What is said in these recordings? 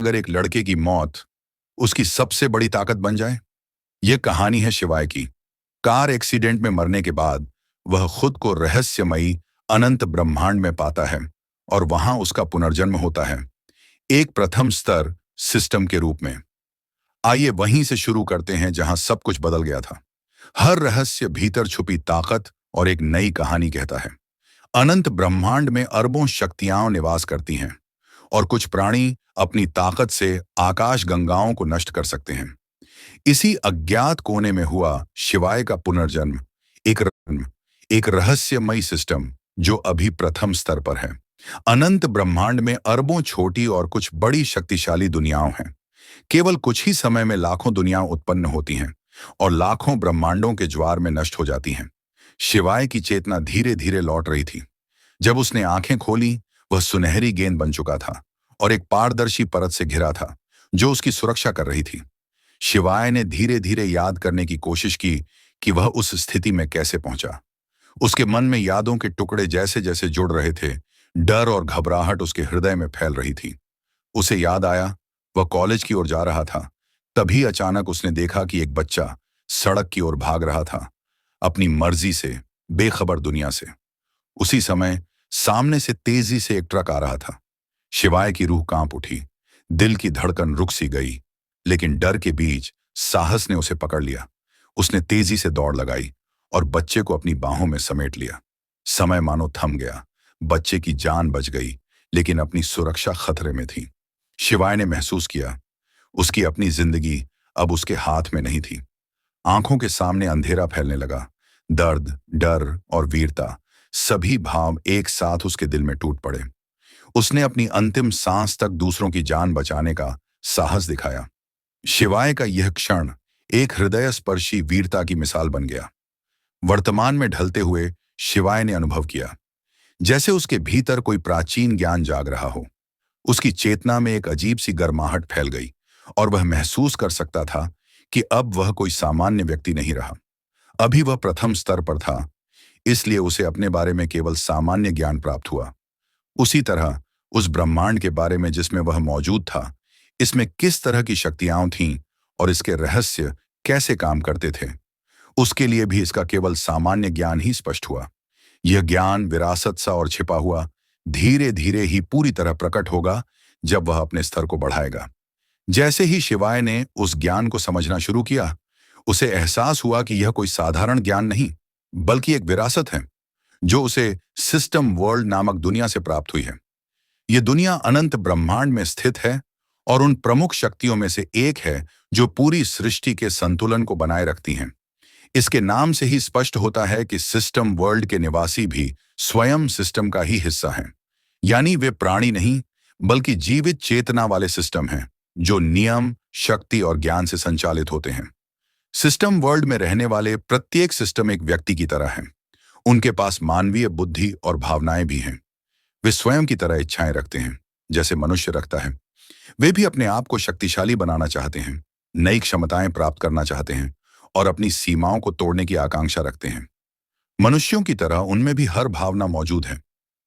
अगर एक लड़के की मौत उसकी सबसे बड़ी ताकत बन जाए। यह कहानी है शिवाय की। कार एक्सीडेंट में मरने के बाद वह खुद को रहस्यमयी अनंत ब्रह्मांड में पाता है और वहां उसका पुनर्जन्म होता है, एक प्रथम स्तर सिस्टम के रूप में। आइए वहीं से शुरू करते हैं जहां सब कुछ बदल गया था। हर रहस्य भीतर छुपी ताकत और एक नई कहानी कहता है। अनंत ब्रह्मांड में अरबों शक्तियां निवास करती हैं और कुछ प्राणी अपनी ताकत से आकाश गंगाओं को नष्ट कर सकते हैं। इसी अज्ञात कोने में हुआ शिवाय का पुनर्जन्म, एक रहस्यमयी सिस्टम जो अभी प्रथम स्तर पर है। अनंत ब्रह्मांड में अरबों छोटी और कुछ बड़ी शक्तिशाली दुनियाओं हैं। केवल कुछ ही समय में लाखों दुनियाएं उत्पन्न होती हैं और लाखों ब्रह्मांडों के ज्वार में नष्ट हो जाती हैं। शिवाय की चेतना धीरे धीरे लौट रही थी। जब उसने आंखें खोली, वह सुनहरी गेंद बन चुका था और एक पारदर्शी परत से घिरा था जो उसकी सुरक्षा कर रही थी। शिवाय ने धीरे धीरे याद करने की कोशिश की कि वह उस स्थिति में कैसे पहुंचा। उसके मन में यादों के टुकड़े जैसे जैसे जुड़ रहे थे, डर और घबराहट उसके हृदय में फैल रही थी। उसे याद आया, वह कॉलेज की ओर जा रहा था। तभी अचानक उसने देखा कि एक बच्चा सड़क की ओर भाग रहा था, अपनी मर्जी से, बेखबर दुनिया से। उसी समय सामने से तेजी से एक ट्रक आ रहा था। शिवाय की रूह कांप उठी, दिल की धड़कन रुक सी गई, लेकिन डर के बीच साहस ने उसे पकड़ लिया। उसने तेजी से दौड़ लगाई और बच्चे को अपनी बाहों में समेट लिया। समय मानो थम गया। बच्चे की जान बच गई, लेकिन अपनी सुरक्षा खतरे में थी। शिवाय ने महसूस किया, उसकी अपनी जिंदगी अब उसके हाथ में नहीं थी। आंखों के सामने अंधेरा फैलने लगा। दर्द, डर और वीरता, सभी भाव एक साथ उसके दिल में टूट पड़े। उसने अपनी अंतिम सांस तक दूसरों की जान बचाने का साहस दिखाया। शिवाय का यह क्षण एक हृदयस्पर्शी वीरता की मिसाल बन गया। वर्तमान में ढलते हुए शिवाय ने अनुभव किया, जैसे उसके भीतर कोई प्राचीन ज्ञान जाग रहा हो। उसकी चेतना में एक अजीब सी गर्माहट फैल गई और वह महसूस कर सकता था कि अब वह कोई सामान्य व्यक्ति नहीं रहा। अभी वह प्रथम स्तर पर था, इसलिए उसे अपने बारे में केवल सामान्य ज्ञान प्राप्त हुआ। उसी तरह उस ब्रह्मांड के बारे में जिसमें वह मौजूद था, इसमें किस तरह की शक्तियां थीं और इसके रहस्य कैसे काम करते थे, उसके लिए भी इसका केवल सामान्य ज्ञान ही स्पष्ट हुआ। यह ज्ञान विरासत सा और छिपा हुआ, धीरे धीरे ही पूरी तरह प्रकट होगा जब वह अपने स्तर को बढ़ाएगा। जैसे ही शिवाय ने उस ज्ञान को समझना शुरू किया, उसे एहसास हुआ कि यह कोई साधारण ज्ञान नहीं, बल्कि एक विरासत है जो उसे सिस्टम वर्ल्ड नामक दुनिया से प्राप्त हुई है। यह दुनिया अनंत ब्रह्मांड में स्थित है और उन प्रमुख शक्तियों में से एक है जो पूरी सृष्टि के संतुलन को बनाए रखती हैं। इसके नाम से ही स्पष्ट होता है कि सिस्टम वर्ल्ड के निवासी भी स्वयं सिस्टम का ही हिस्सा हैं। यानी वे प्राणी नहीं, बल्कि जीवित चेतना वाले सिस्टम हैं जो नियम, शक्ति और ज्ञान से संचालित होते हैं। सिस्टम वर्ल्ड में रहने वाले प्रत्येक सिस्टम एक व्यक्ति की तरह है। उनके पास मानवीय बुद्धि और भावनाएं भी हैं। वे स्वयं की तरह इच्छाएं रखते हैं, जैसे मनुष्य रखता है। वे भी अपने आप को शक्तिशाली बनाना चाहते हैं, नई क्षमताएं प्राप्त करना चाहते हैं और अपनी सीमाओं को तोड़ने की आकांक्षा रखते हैं। मनुष्यों की तरह उनमें भी हर भावना मौजूद है,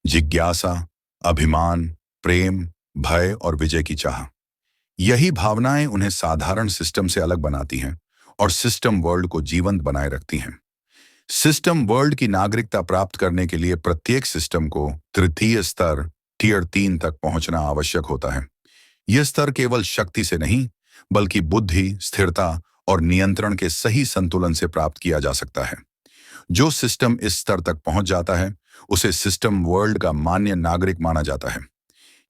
जिज्ञासा, अभिमान, प्रेम, भय और विजय की चाह। यही भावनाएं उन्हें साधारण सिस्टम से अलग बनाती हैं और सिस्टम वर्ल्ड को जीवंत बनाए रखती हैं। सिस्टम वर्ल्ड की नागरिकता प्राप्त करने के लिए प्रत्येक सिस्टम को तृतीय स्तर, टियर 3 तक पहुंचना आवश्यक होता है। यह स्तर केवल शक्ति से नहीं, बल्कि बुद्धि, स्थिरता और नियंत्रण के सही संतुलन से प्राप्त किया जा सकता है। जो सिस्टम इस स्तर तक पहुंच जाता है, उसे सिस्टम वर्ल्ड का मान्य नागरिक माना जाता है।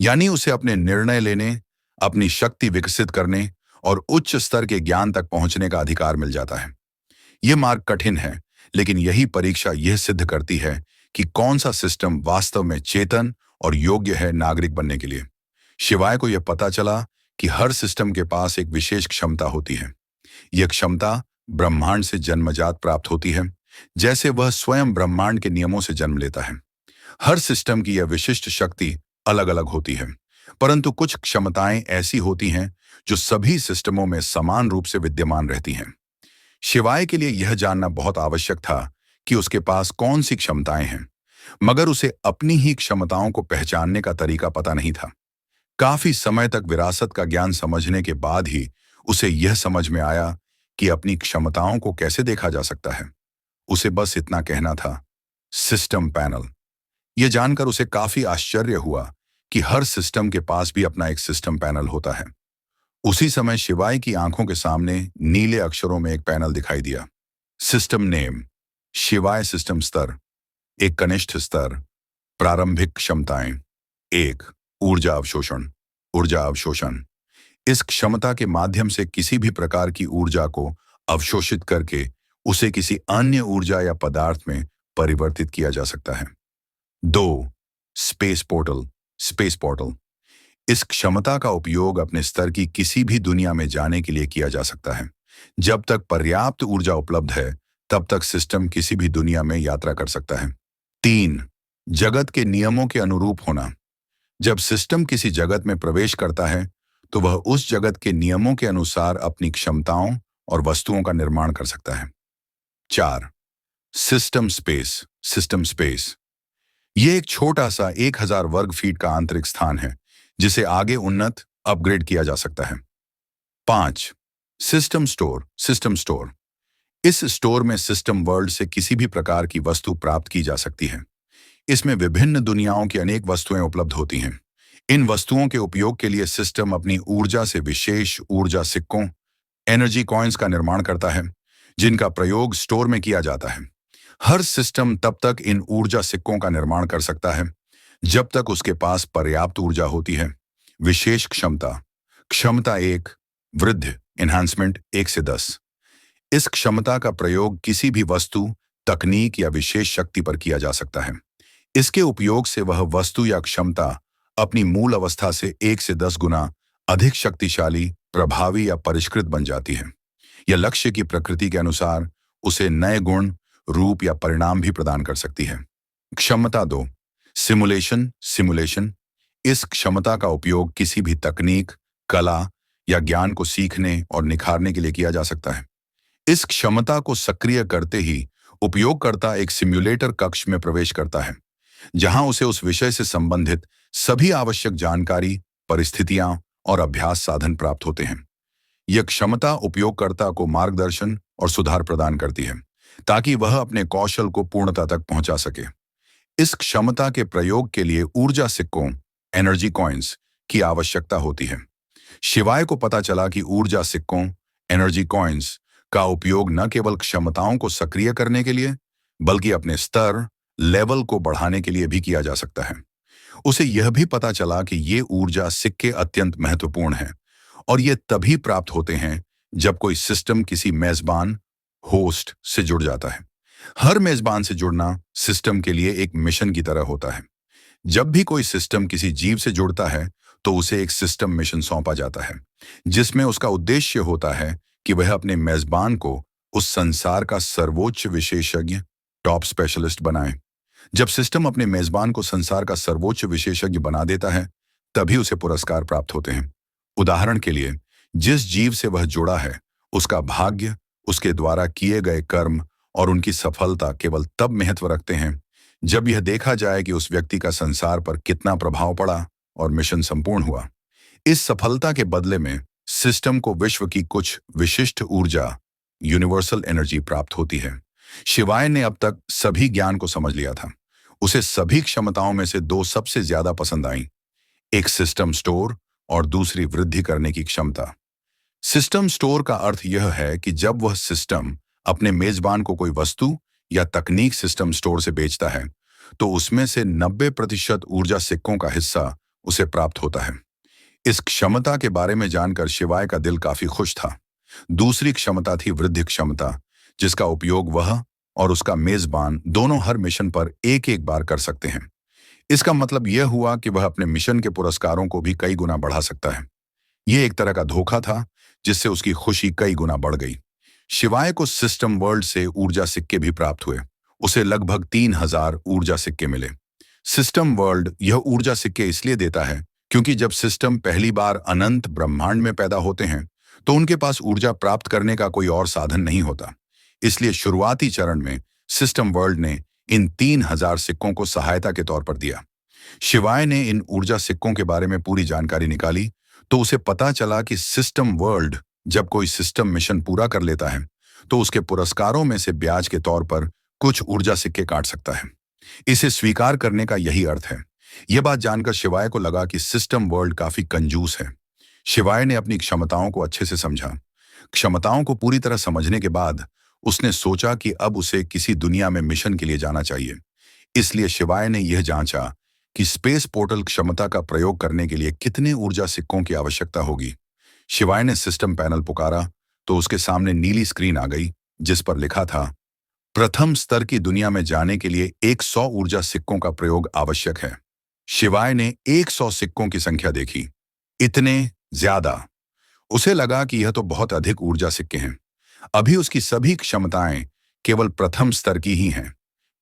यानी उसे अपने निर्णय लेने, अपनी शक्ति विकसित करने और उच्च स्तर के ज्ञान तक पहुंचने का अधिकार मिल जाता है। यह मार्ग कठिन है, लेकिन यही परीक्षा यह सिद्ध करती है कि कौन सा सिस्टम वास्तव में चेतन और योग्य है नागरिक बनने के लिए। शिवाय को यह पता चला कि हर सिस्टम के पास एक विशेष क्षमता होती है। यह क्षमता ब्रह्मांड से जन्मजात प्राप्त होती है, जैसे वह स्वयं ब्रह्मांड के नियमों से जन्म लेता है। हर सिस्टम की यह विशिष्ट शक्ति अलग अलग होती है, परंतु कुछ क्षमताएं ऐसी होती हैं जो सभी सिस्टमों में समान रूप से विद्यमान रहती हैं। शिवाय के लिए यह जानना बहुत आवश्यक था कि उसके पास कौन सी क्षमताएं हैं, मगर उसे अपनी ही क्षमताओं को पहचानने का तरीका पता नहीं था। काफी समय तक विरासत का ज्ञान समझने के बाद ही उसे यह समझ में आया कि अपनी क्षमताओं को कैसे देखा जा सकता है। उसे बस इतना कहना था, सिस्टम पैनल। यह जानकर उसे काफी आश्चर्य हुआ कि हर सिस्टम के पास भी अपना एक सिस्टम पैनल होता है। उसी समय शिवाय की आंखों के सामने नीले अक्षरों में एक पैनल दिखाई दिया। सिस्टम नेम, शिवाय सिस्टम स्तर, एक कनिष्ठ स्तर, प्रारंभिक क्षमताएं। एक, ऊर्जा अवशोषण। ऊर्जा अवशोषण इस क्षमता के माध्यम से किसी भी प्रकार की ऊर्जा को अवशोषित करके उसे किसी अन्य ऊर्जा या पदार्थ में परिवर्तित किया जा सकता है। दो, स्पेस पोर्टल। स्पेस पोर्टल इस क्षमता का उपयोग अपने स्तर की किसी भी दुनिया में जाने के लिए किया जा सकता है। जब तक पर्याप्त ऊर्जा उपलब्ध है, तब तक सिस्टम किसी भी दुनिया में यात्रा कर सकता है। तीन, जगत के नियमों के अनुरूप होना। जब सिस्टम किसी जगत में प्रवेश करता है, तो वह उस जगत के नियमों के अनुसार अपनी क्षमताओं और वस्तुओं का निर्माण कर सकता है। चार, सिस्टम स्पेस। सिस्टम स्पेस यह एक छोटा सा 1000 वर्ग फीट का आंतरिक स्थान है, जिसे आगे उन्नत अपग्रेड किया जा सकता है। पांच, सिस्टम स्टोर। सिस्टम स्टोर इस स्टोर में सिस्टम वर्ल्ड से किसी भी प्रकार की वस्तु प्राप्त की जा सकती है। इसमें विभिन्न दुनियाओं की अनेक वस्तुएं उपलब्ध होती हैं। इन वस्तुओं के उपयोग के लिए सिस्टम अपनी ऊर्जा से विशेष ऊर्जा सिक्कों, एनर्जी कॉइन्स का निर्माण करता है, जिनका प्रयोग स्टोर में किया जाता है। हर सिस्टम तब तक इन ऊर्जा सिक्कों का निर्माण कर सकता है जब तक उसके पास पर्याप्त ऊर्जा होती है। विशेष क्षमता। क्षमता 1, वृद्धि एनहांसमेंट 1 से 10। इस क्षमता का प्रयोग किसी भी वस्तु, तकनीक या विशेष शक्ति पर किया जा सकता है। इसके उपयोग से वह वस्तु या क्षमता अपनी मूल अवस्था से 1 से 10 गुना अधिक शक्तिशाली, प्रभावी या परिष्कृत बन जाती है। यह लक्ष्य की प्रकृति के अनुसार उसे नए गुण, रूप या परिणाम भी प्रदान कर सकती है। क्षमता 2, सिमुलेशन। सिमुलेशन इस क्षमता का उपयोग किसी भी तकनीक, कला या ज्ञान को सीखने और निखारने के लिए किया जा सकता है। इस क्षमता को सक्रिय करते ही उपयोगकर्ता एक सिम्युलेटर कक्ष में प्रवेश करता है, जहां उसे उस विषय से संबंधित सभी आवश्यक जानकारी, परिस्थितियां और अभ्यास साधन प्राप्त होते हैं। यह क्षमता उपयोगकर्ता को मार्गदर्शन और सुधार प्रदान करती है, ताकि वह अपने कौशल को पूर्णता तक पहुंचा सके। इस क्षमता के प्रयोग के लिए ऊर्जा सिक्कों, एनर्जी कॉइन्स की आवश्यकता होती है। शिवाय को पता चला कि ऊर्जा सिक्कों, एनर्जी कॉइन्स का उपयोग न केवल क्षमताओं को सक्रिय करने के लिए, बल्कि अपने स्तर, लेवल को बढ़ाने के लिए भी किया जा सकता है। उसे यह भी पता चला कि ये ऊर्जा सिक्के अत्यंत महत्वपूर्ण हैं और ये तभी प्राप्त होते हैं जब कोई सिस्टम किसी मेजबान, होस्ट से जुड़ जाता है। हर मेजबान से जुड़ना सिस्टम के लिए एक मिशन की तरह होता है। जब भी कोई सिस्टम किसी जीव से जुड़ता है, तो उसे एक सिस्टम मिशन सौंपा जाता है, जिसमें उसका उद्देश्य होता है कि वह अपने मेजबान को उस संसार का सर्वोच्च विशेषज्ञ, टॉप स्पेशलिस्ट बनाए। जब सिस्टम अपने मेजबान को संसार का सर्वोच्च विशेषज्ञ बना देता है, तभी उसे पुरस्कार प्राप्त होते हैं। उदाहरण के लिए, जिस जीव से वह जुड़ा है, उसका भाग्य, उसके द्वारा किए गए कर्म और उनकी सफलता केवल तब महत्व रखते हैं जब यह देखा जाए कि उस व्यक्ति का संसार पर कितना प्रभाव पड़ा और मिशन संपूर्ण हुआ। इस सफलता के बदले में सिस्टम को विश्व की कुछ विशिष्ट ऊर्जा, यूनिवर्सल एनर्जी प्राप्त होती है। शिवाय ने अब तक सभी ज्ञान को समझ लिया था। उसे सभी क्षमताओं में से 2 सबसे ज्यादा पसंद आईं, एक सिस्टम स्टोर और दूसरी वृद्धि करने की क्षमता। सिस्टम स्टोर का अर्थ यह है कि जब वह सिस्टम अपने मेजबान को कोई वस्तु या तकनीक सिस्टम स्टोर से बेचता है, तो उसमें से 90% ऊर्जा सिक्कों का हिस्सा उसे प्राप्त होता है। इस क्षमता के बारे में जानकर शिवाय का दिल काफी खुश था। दूसरी क्षमता थी वृद्धि क्षमता, जिसका उपयोग वह और उसका मेजबान दोनों हर मिशन पर एक बार कर सकते हैं। इसका मतलब यह हुआ कि वह अपने मिशन के पुरस्कारों को भी कई गुना बढ़ा सकता है। यह एक तरह का धोखा था, जिससे उसकी खुशी कई गुना बढ़ गई। शिवाय को सिस्टम वर्ल्ड से ऊर्जा सिक्के भी प्राप्त हुए। उसे लगभग 3000 ऊर्जा सिक्के मिले। सिस्टम वर्ल्ड यह ऊर्जा सिक्के इसलिए देता है क्योंकि जब सिस्टम पहली बार अनंत ब्रह्मांड में पैदा होते हैं, तो उनके पास ऊर्जा प्राप्त करने का कोई और साधन नहीं होता। इसलिए शुरुआती चरण में सिस्टम वर्ल्ड ने इन 3000 सिक्कों को सहायता के तौर पर दिया। शिवाय ने इन ऊर्जा सिक्कों के बारे में पूरी जानकारी निकाली तो उसे पता चला कि सिस्टम वर्ल्ड जब कोई सिस्टम मिशन पूरा कर लेता है तो उसके पुरस्कारों में से ब्याज के तौर पर कुछ ऊर्जा सिक्के काट सकता है। इसे स्वीकार करने का यही अर्थ है। यह बात जानकर शिवाय को लगा कि सिस्टम वर्ल्ड काफी कंजूस है। शिवाय ने अपनी क्षमताओं को अच्छे से समझा। क्षमताओं को पूरी तरह समझने के बाद उसने सोचा कि अब उसे किसी दुनिया में मिशन के लिए जाना चाहिए। इसलिए शिवाय ने यह जांचा कि स्पेस पोर्टल क्षमता का प्रयोग करने के लिए कितने ऊर्जा सिक्कों की आवश्यकता होगी। शिवाय ने सिस्टम पैनल पुकारा तो उसके सामने नीली स्क्रीन आ गई जिस पर लिखा था, प्रथम स्तर की दुनिया में जाने के लिए 100 ऊर्जा सिक्कों का प्रयोग आवश्यक है। शिवाय ने 100 सिक्कों की संख्या देखी। इतने ज्यादा! उसे लगा कि यह तो बहुत अधिक ऊर्जा सिक्के हैं। अभी उसकी सभी क्षमताएं केवल प्रथम स्तर की ही हैं।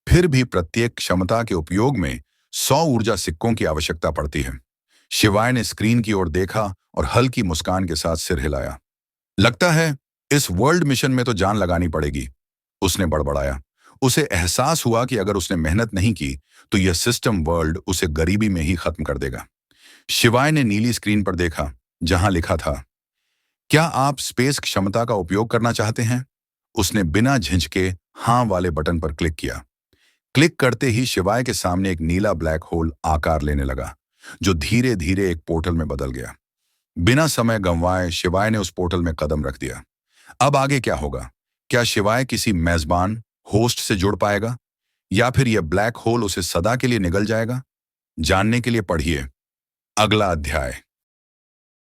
फिर भी प्रत्येक क्षमता के उपयोग में 100 ऊर्जा सिक्कों की आवश्यकता पड़ती है। शिवाय ने स्क्रीन की ओर देखा और हल्की मुस्कान के साथ सिर हिलाया। लगता है इस वर्ल्ड मिशन में तो जान लगानी पड़ेगी, उसने बड़बड़ाया। उसे एहसास हुआ कि अगर उसने मेहनत नहीं की तो यह सिस्टम वर्ल्ड उसे गरीबी में ही खत्म कर देगा। शिवाय ने नीली स्क्रीन पर देखा जहां लिखा था, क्या आप स्पेस क्षमता का उपयोग करना चाहते हैं? उसने बिना झिझके हां वाले बटन पर क्लिक किया। क्लिक करते ही शिवाय के सामने एक नीला ब्लैक होल आकार लेने लगा जो धीरे धीरे एक पोर्टल में बदल गया। बिना समय गंवाए शिवाय ने उस पोर्टल में कदम रख दिया। अब आगे क्या होगा? क्या शिवाय किसी मेजबान होस्ट से जुड़ पाएगा या फिर यह ब्लैक होल उसे सदा के लिए निगल जाएगा? जानने के लिए पढ़िए अगला अध्याय।